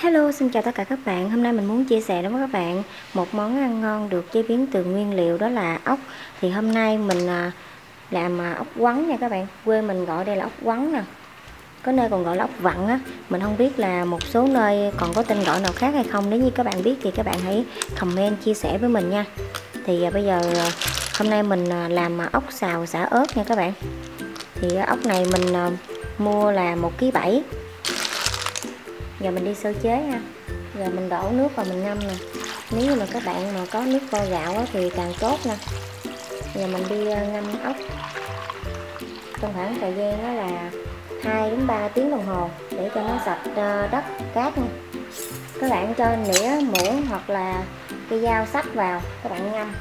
Hello, xin chào tất cả các bạn. Hôm nay mình muốn chia sẻ với các bạn một món ăn ngon được chế biến từ nguyên liệu, đó là ốc. Thì hôm nay mình làm ốc quắn nha các bạn. Quê mình gọi đây là ốc quắn nè. Có nơi còn gọi là ốc vặn á. Mình không biết là một số nơi còn có tên gọi nào khác hay không. Nếu như các bạn biết thì các bạn hãy comment chia sẻ với mình nha. Thì bây giờ hôm nay mình làm ốc xào xả ớt nha các bạn. Thì ốc này mình mua là 1,7 kg. Giờ mình đi sơ chế ha. Giờ mình đổ nước vào mình ngâm nè. Nếu như mà các bạn mà có nước vo gạo thì càng tốt nè. Giờ mình đi ngâm ốc trong khoảng thời gian đó là 2 đến 3 tiếng đồng hồ để cho nó sạch đất cát nha. Các bạn cho nĩa muỗng hoặc là cây dao sắc vào, các bạn ngâm.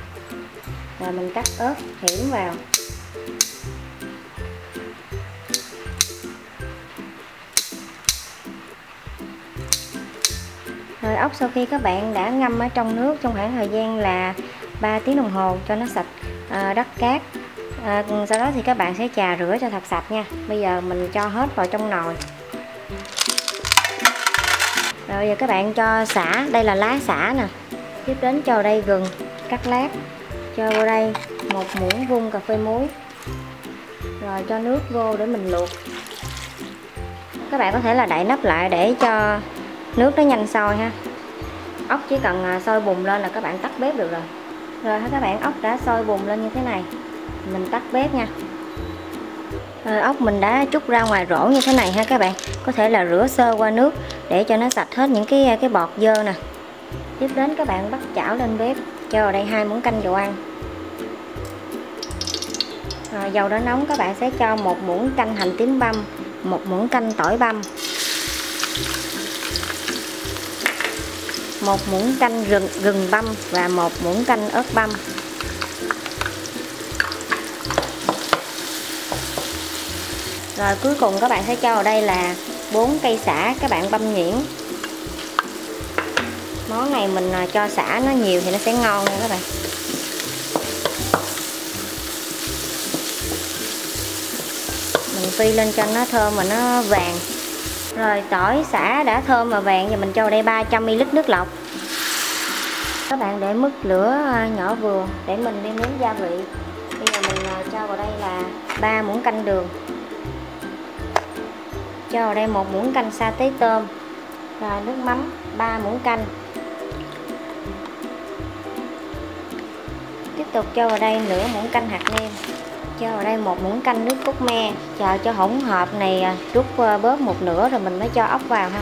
Rồi mình cắt ớt hiểm vào. Rồi ốc sau khi các bạn đã ngâm ở trong nước trong khoảng thời gian là 3 tiếng đồng hồ cho nó sạch đất cát, sau đó thì các bạn sẽ chà rửa cho thật sạch nha. Bây giờ mình cho hết vào trong nồi. Rồi bây giờ các bạn cho sả, đây là lá sả nè. Tiếp đến cho vào đây gừng cắt lát, cho vào đây 1 muỗng vuông cà phê muối. Rồi cho nước vô để mình luộc. Các bạn có thể là đậy nắp lại để cho nước nó nhanh sôi ha. Ốc chỉ cần sôi bùng lên là các bạn tắt bếp được rồi. Rồi các bạn, ốc đã sôi bùng lên như thế này, mình tắt bếp nha. Rồi ốc mình đã trút ra ngoài rổ như thế này ha các bạn. Có thể là rửa sơ qua nước để cho nó sạch hết những cái bọt dơ nè. Tiếp đến các bạn bắt chảo lên bếp, cho vào đây 2 muỗng canh dầu ăn. Rồi dầu đã nóng, các bạn sẽ cho 1 muỗng canh hành tím băm, 1 muỗng canh tỏi băm, 1 muỗng canh gừng băm và 1 muỗng canh ớt băm. Rồi cuối cùng các bạn sẽ cho vào đây là 4 cây sả các bạn băm nhuyễn. Món này mình cho sả nó nhiều thì nó sẽ ngon nha các bạn. Mình phi lên cho nó thơm mà nó vàng. Rồi tỏi xả đã thơm và vàng, giờ mình cho vào đây 300 ml nước lọc. Các bạn để mức lửa nhỏ vừa để mình nêm nếm gia vị. Bây giờ mình cho vào đây là 3 muỗng canh đường. Cho vào đây 1 muỗng canh sa tế tôm. Rồi nước mắm 3 muỗng canh. Tiếp tục cho vào đây nửa muỗng canh hạt nêm. Cho vào đây 1 muỗng canh nước cốt me. Chờ cho hỗn hợp này rút bớt một nửa rồi mình mới cho ốc vào ha.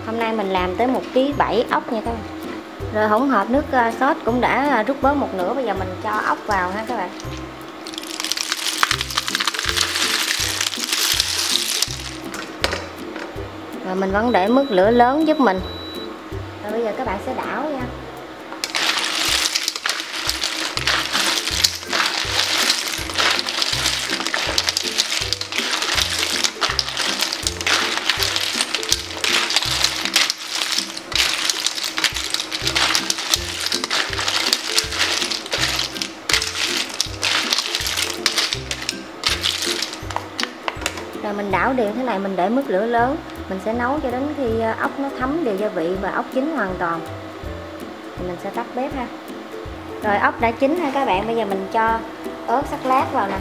Hôm nay mình làm tới 1,7 kg ốc nha các bạn. Rồi hỗn hợp nước sốt cũng đã rút bớt một nửa, bây giờ mình cho ốc vào ha các bạn. Rồi mình vẫn để mức lửa lớn giúp mình. Rồi bây giờ các bạn sẽ đảo nha. Rồi mình đảo đều thế này, mình để mức lửa lớn. Mình sẽ nấu cho đến khi ốc nó thấm đều gia vị và ốc chín hoàn toàn. Thì mình sẽ tắt bếp ha. Rồi ốc đã chín ha các bạn. Bây giờ mình cho ớt sắc lát vào nè,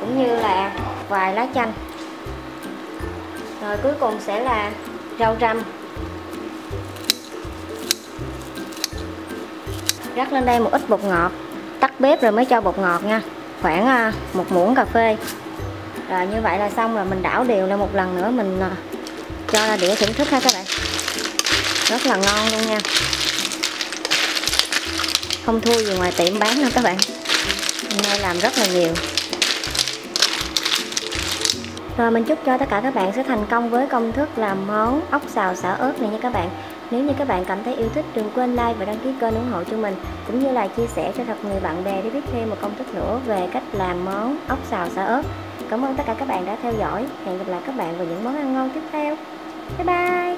cũng như là vài lá chanh. Rồi cuối cùng sẽ là rau răm. Rắc lên đây một ít bột ngọt. Tắt bếp rồi mới cho bột ngọt nha, khoảng 1 muỗng cà phê. Rồi như vậy là xong rồi, mình đảo đều lại một lần nữa, mình cho ra đĩa thưởng thức ha các bạn. Rất là ngon luôn nha, không thua gì ngoài tiệm bán đâu các bạn. Hôm nay làm rất là nhiều. Rồi mình chúc cho tất cả các bạn sẽ thành công với công thức làm món ốc xào xả ớt này nha các bạn. Nếu như các bạn cảm thấy yêu thích, đừng quên like và đăng ký kênh ủng hộ cho mình, cũng như là chia sẻ cho thật nhiều bạn bè để biết thêm một công thức nữa về cách làm món ốc xào xả ớt. Cảm ơn tất cả các bạn đã theo dõi. Hẹn gặp lại các bạn vào những món ăn ngon tiếp theo. Bye bye.